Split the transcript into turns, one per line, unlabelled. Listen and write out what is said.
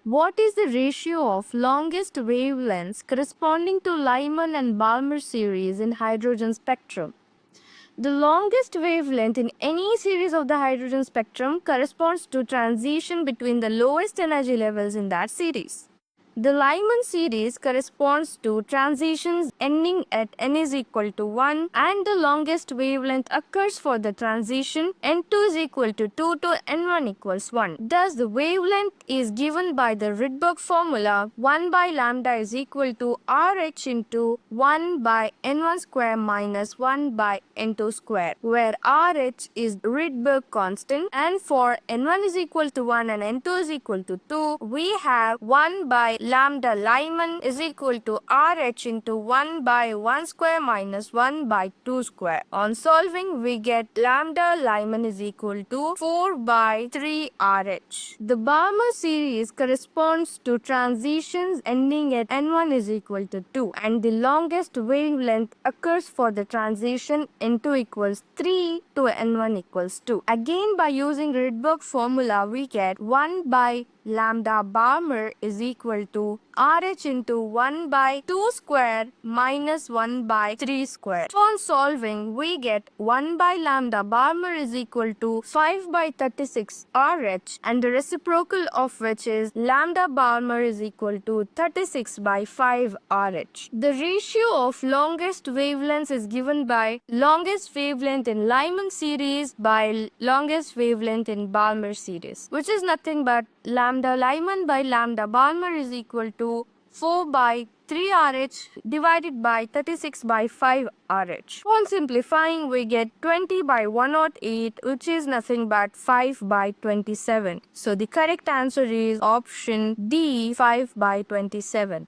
What is the ratio of longest wavelengths corresponding to Lyman and Balmer series in hydrogen spectrum? The longest wavelength in any series of the hydrogen spectrum corresponds to transition between the lowest energy levels in that series. The Lyman series corresponds to transitions ending at n is equal to 1, and the longest wavelength occurs for the transition n2 is equal to 2 to n1 equals 1. Thus, the wavelength is given by the Rydberg formula 1 by lambda is equal to RH into 1 by n1 square minus 1 by n2 square, where RH is Rydberg constant, and for n1 is equal to 1 and n2 is equal to 2, we have 1 by lambda Lyman is equal to RH into 1 by 1 square minus 1 by 2 square. On solving, we get lambda Lyman is equal to 4 by 3 RH. The Balmer series corresponds to transitions ending at n1 is equal to 2, and the longest wavelength occurs for the transition n2 equals 3 to n1 equals 2. Again, by using Rydberg formula, we get 1 by lambda Balmer is equal to RH into 1 by 2 square minus 1 by 3 square. So on solving, we get 1 by lambda Balmer is equal to 5 by 36 RH, and the reciprocal of which is lambda Balmer is equal to 36 by 5 RH. The ratio of longest wavelengths is given by longest wavelength in Lyman series by longest wavelength in Balmer series, which is nothing but lambda Lyman by lambda Balmer is equal to 4 by 3 RH divided by 36 by 5 RH. On simplifying, we get 20 by 108, which is nothing but 5 by 27. So the correct answer is option D, 5 by 27.